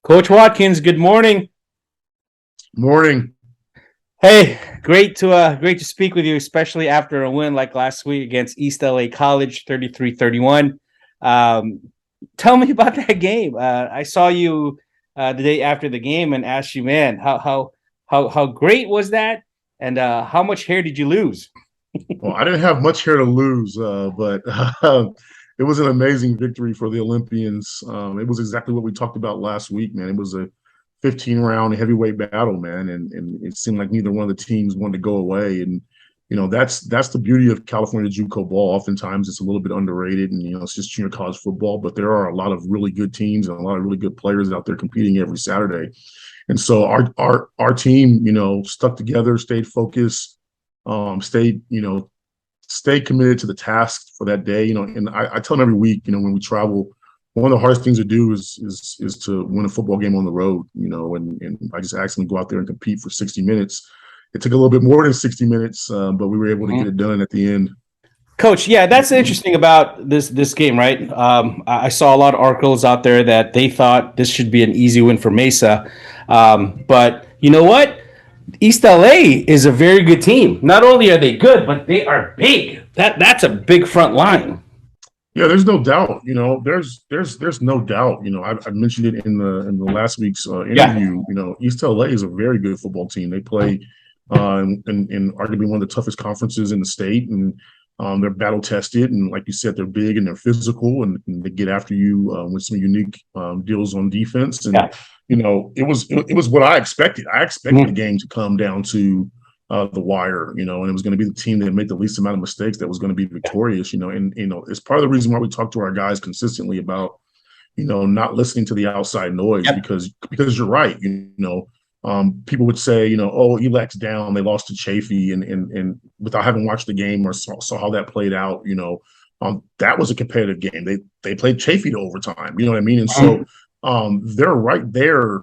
Coach Watkins, good morning. Morning. Hey, great to speak with you, especially after a win like last week against East LA College, 33-31. Um, Tell me about that game. I saw you the day after the game and asked you, man, how great was that? And how much hair did you lose? Well, I didn't have much here to lose, but it was an amazing victory for the Olympians. It was exactly what we talked about last week, man. It was a 15-round heavyweight battle, man, and it seemed like neither one of the teams wanted to go away. And that's the beauty of California JUCO ball. Oftentimes, it's a little bit underrated, and it's just junior college football. But there are a lot of really good teams and a lot of really good players out there competing every Saturday. And so our team, stuck together, stayed focused, stay committed to the task for that day. And I tell them every week, when we travel, one of the hardest things to do is to win a football game on the road. And I just asked them to go out there and compete for 60 minutes. It took a little bit more than 60 minutes, but we were able to get it done at the end. Coach, yeah, that's interesting about this game, right? I saw a lot of articles out there that they thought this should be an easy win for Mesa, but you know what? East LA is a very good team. Not only are they good, but they are big. That's a big front line. Yeah, there's no doubt. There's no doubt. I mentioned it in the last week's interview. East LA is a very good football team. They play in arguably one of the toughest conferences in the state, and they're battle tested. And like you said, they're big and they're physical, and they get after you with some unique deals on defense. And it was what I expected. I expected the game to come down to the wire, and it was going to be the team that made the least amount of mistakes that was going to be victorious, and it's part of the reason why we talk to our guys consistently about, not listening to the outside noise. Yep. because you're right. People would say, oh, ELAC's down, they lost to Chafee, and without having watched the game or saw how that played out, that was a competitive game. They played Chafee to overtime, you know what I mean? And so they're right there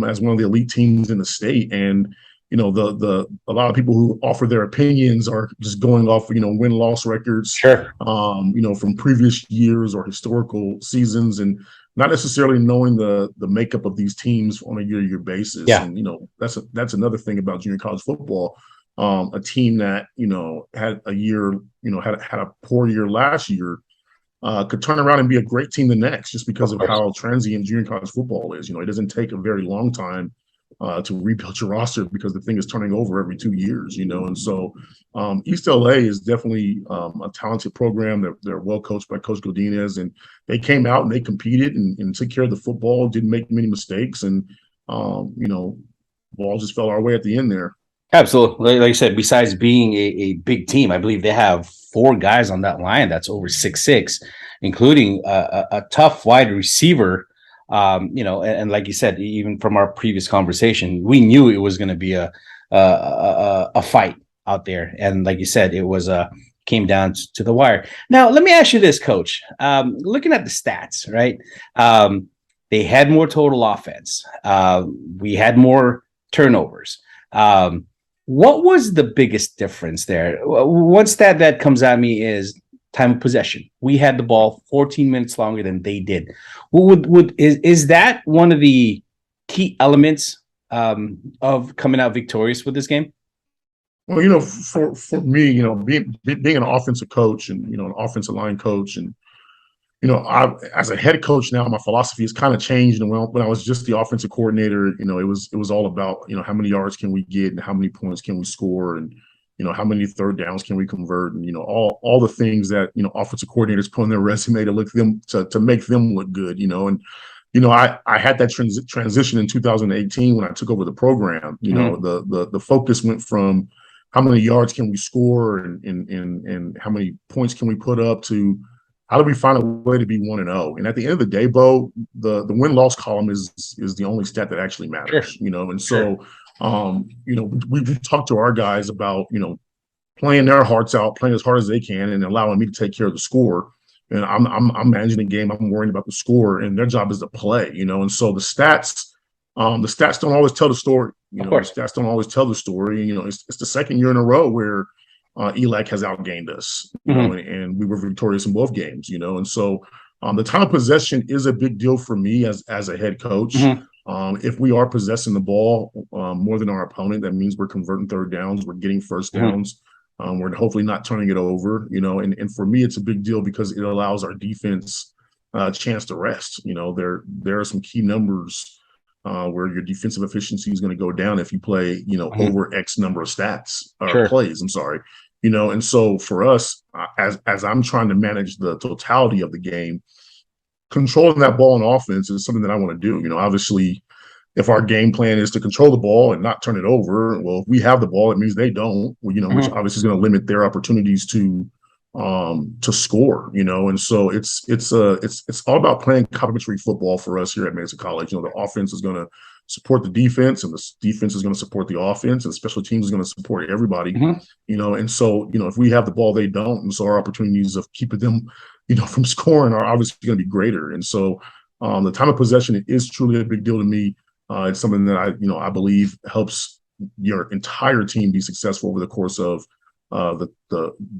as one of the elite teams in the state. And a lot of people who offer their opinions are just going off win-loss records, sure, from previous years or historical seasons, and not necessarily knowing the makeup of these teams on a year-to-year basis. Yeah. And that's another thing about junior college football. A team that had a year, had a poor year last year, could turn around and be a great team the next, just because of how transient junior college football is. It doesn't take a very long time to rebuild your roster, because the thing is turning over every 2 years, and so East LA is definitely a talented program. They're well coached by Coach Godinez, and they came out and they competed and took care of the football, didn't make many mistakes, and ball just fell our way at the end there. Absolutely. Like I said, besides being a big team, I believe they have 4 guys on that line that's over 6'6", including a tough wide receiver. And like you said, even from our previous conversation, we knew it was going to be a fight out there. And like you said, it was came down to the wire. Now, let me ask you this, Coach. Looking at the stats, right? They had more total offense. We had more turnovers. What was the biggest difference there? One stat that comes at me is time of possession. We had the ball 14 minutes longer than they did. Is that one of the key elements of coming out victorious with this game? Well, for me, being an offensive coach and an offensive line coach, and I, as a head coach now, my philosophy has kind of changed. And when I was just the offensive coordinator, it was all about how many yards can we get and how many points can we score, and how many third downs can we convert, and all the things that offensive coordinators put on their resume to make them look good, and I had that transition in 2018 when I took over the program. The focus went from how many yards can we score and how many points can we put up, to how do we find a way to be 1-0. And at the end of the day, Bo, the win-loss column is the only stat that actually matters. Sure. And so we've talked to our guys about playing their hearts out, playing as hard as they can, and allowing me to take care of the score. And I'm managing the game. I'm worrying about the score, and their job is to play. And so the stats don't always tell the story. Of course. The stats don't always tell the story. It's the second year in a row where ELAC has outgained us, and we were victorious in both games. And so the time of possession is a big deal for me as a head coach. If we are possessing the ball more than our opponent, that means we're converting third downs, we're getting first downs, we're hopefully not turning it over, and for me, it's a big deal because it allows our defense a chance to rest. There are some key numbers where your defensive efficiency is going to go down if you play, over X number of stats or plays. I'm sorry. And so for us, as I'm trying to manage the totality of the game, controlling that ball on offense is something that I want to do. Obviously, if our game plan is to control the ball and not turn it over, well, if we have the ball, it means they don't. Which obviously is going to limit their opportunities to score. And so it's all about playing complementary football for us here at Mesa College. The offense is going to support the defense, and the defense is going to support the offense, and special teams is going to support everybody. And so if we have the ball, they don't, and so our opportunities of keeping them from scoring are obviously going to be greater. And so the time of possession is truly a big deal to me. It's something that I believe helps your entire team be successful over the course of the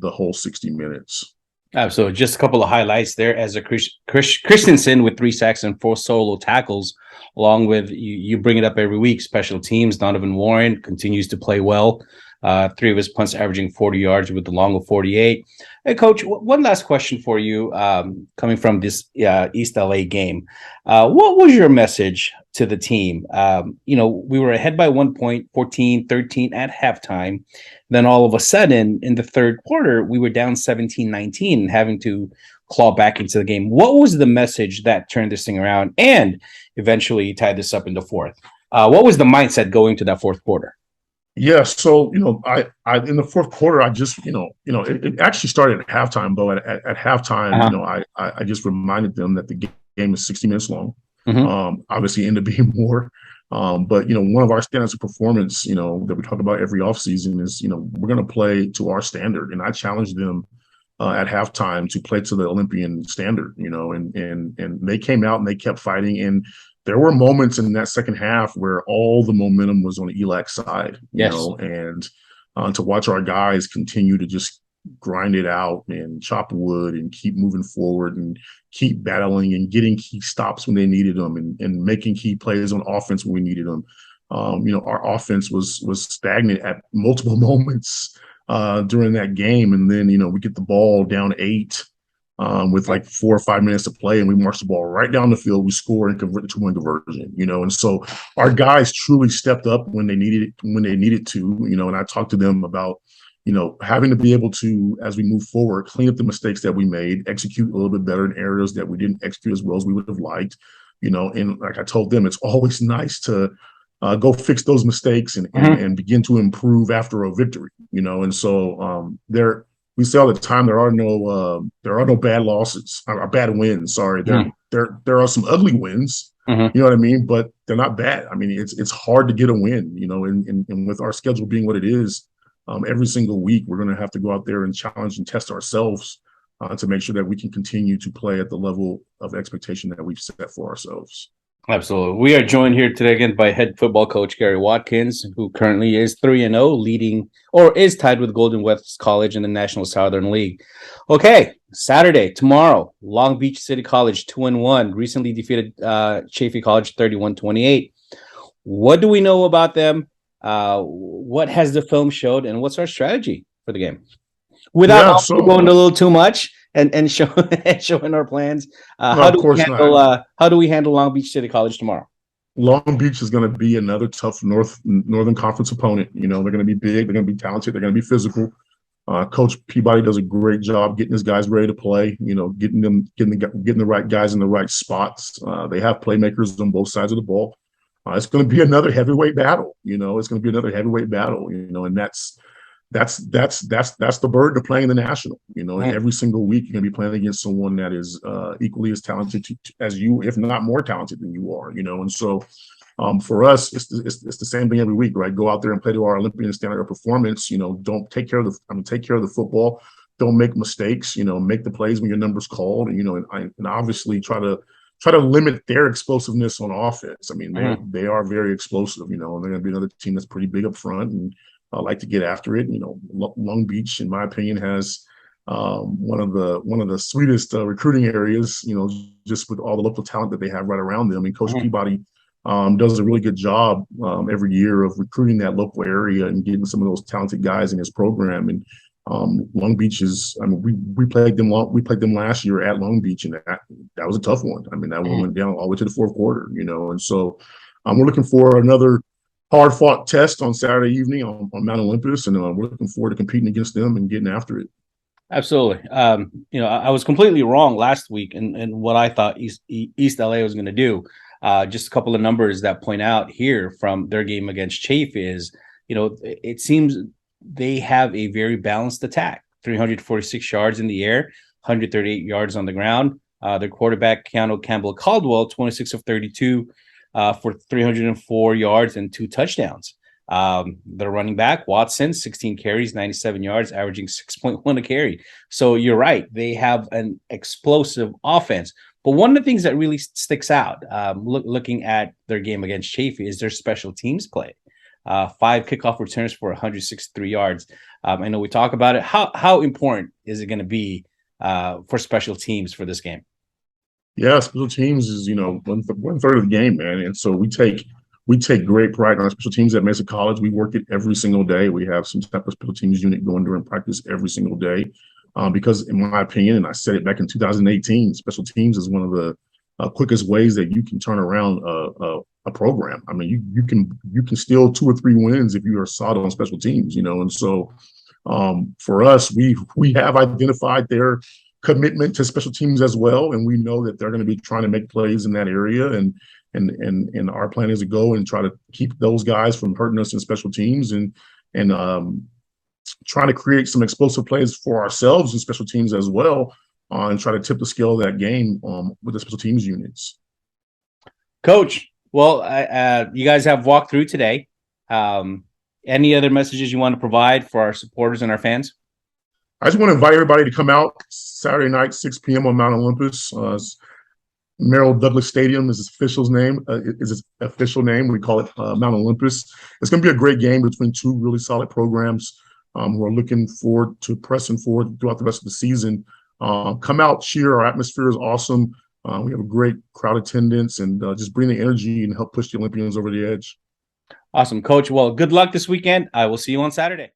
whole 60 minutes. Absolutely. Just a couple of highlights there. As a Christensen with 3 sacks and 4 solo tackles, along with you bring it up every week. Special teams, Donovan Warren continues to play well. 3 of his punts averaging 40 yards with the long of 48. Hey, Coach, one last question for you coming from this East LA game. What was your message to the team? We were ahead by 1 point, 14-13 at halftime. Then all of a sudden, in the third quarter, we were down 17-19, having to claw back into the game. What was the message that turned this thing around and eventually tied this up in the fourth? What was the mindset going to that fourth quarter? Yeah, so I in the fourth quarter, I just it actually started at halftime, Bo. At halftime, I just reminded them that the game is 60 minutes long. Obviously, ended up being more. But one of our standards of performance, that we talk about every offseason is, we're going to play to our standard. And I challenged them at halftime to play to the Olympian standard, and they came out and they kept fighting. And there were moments in that second half where all the momentum was on the ELAC side, and to watch our guys continue to just grind it out and chop wood and keep moving forward and keep battling and getting key stops when they needed them and making key plays on offense when we needed them. Our offense was stagnant at multiple moments during that game. And then, we get the ball down 8 with like 4 or 5 minutes to play, and we march the ball right down the field. We score and convert the 2-point conversion, and so our guys truly stepped up when they needed to, and I talked to them about, having to be able to, as we move forward, clean up the mistakes that we made, execute a little bit better in areas that we didn't execute as well as we would have liked, and like I told them, it's always nice to go fix those mistakes and begin to improve after a victory, and so we say all the time, there are no bad losses or bad wins. Sorry. There are some ugly wins, you know what I mean? But they're not bad. I mean, it's hard to get a win, and with our schedule being what it is, every single week, we're going to have to go out there and challenge and test ourselves to make sure that we can continue to play at the level of expectation that we've set for ourselves. Absolutely. We are joined here today again by head football coach Gary Watkins, who currently is 3-0, leading or is tied with Golden West College in the National Southern League. Okay, Saturday, tomorrow, Long Beach City College 2-1, recently defeated Chaffey College 31-28. What do we know about them? What has the film showed, and what's our strategy for the game? Without going a little too much and showing our plans, how do we handle Long Beach City College tomorrow? Long Beach is going to be another tough Northern Conference opponent. They're going to be big, they're going to be talented, they're going to be physical. Coach Peabody does a great job getting his guys ready to play. Getting the right guys in the right spots. They have playmakers on both sides of the ball. It's going to be another heavyweight battle. And that's the burden of playing the national. Every single week you're going to be playing against someone that is equally as talented as you, if not more talented than you are. And so for us, it's the same thing every week, right? Go out there and play to our Olympian standard of performance. Don't take care of the football. Don't make mistakes. Make the plays when your number's called. And obviously try to limit their explosiveness on offense. I mean, they are very explosive. And they're going to be another team that's pretty big up front and like to get after it. Long Beach, in my opinion, has one of the sweetest recruiting areas. Just with all the local talent that they have right around them. And Coach Peabody does a really good job every year of recruiting that local area and getting some of those talented guys in his program. And Long Beach is, I mean, we played them last year at Long Beach, and that was a tough one. I mean, that one went down all the way to the fourth quarter, and so we're looking for another hard fought test on Saturday evening on Mount Olympus, and we're looking forward to competing against them and getting after it. Absolutely. I was completely wrong last week in what I thought East LA was going to do. Just a couple of numbers that point out here from their game against Chafe is, it seems they have a very balanced attack. 346 yards in the air, 138 yards on the ground. Their quarterback, Keanu Campbell Caldwell, 26 of 32 for 304 yards and 2 touchdowns. Their running back, Watson, 16 carries, 97 yards, averaging 6.1 a carry. So you're right. They have an explosive offense. But one of the things that really sticks out, looking at their game against Chaffee, is their special teams play. 5 kickoff returns for 163 yards. I know we talk about it. How important is it going to be for special teams for this game? Yeah, special teams is one third of the game, man, and so we take great pride in our special teams at Mesa College. We work it every single day. We have some type of special teams unit going during practice every single day. Because in my opinion, and I said it back in 2018, special teams is one of the quickest ways that you can turn around a program. I mean, you can steal 2 or 3 wins if you are solid on special teams, and so for us, we have identified their commitment to special teams as well, and we know that they're going to be trying to make plays in that area, and our plan is to go and try to keep those guys from hurting us in special teams, and trying to create some explosive plays for ourselves in special teams as well, and try to tip the scale of that game with the special teams units. Coach, well, you guys have walked through today. Any other messages you want to provide for our supporters and our fans? I just want to invite everybody to come out Saturday night, 6 p.m. on Mount Olympus. Merrill Douglas Stadium is its official name. We call it Mount Olympus. It's going to be a great game between 2 really solid programs who are looking forward to pressing forward throughout the rest of the season. Come out, cheer. Our atmosphere is awesome. We have a great crowd attendance, and just bring the energy and help push the Olympians over the edge. Awesome, Coach. Well, good luck this weekend. I will see you on Saturday.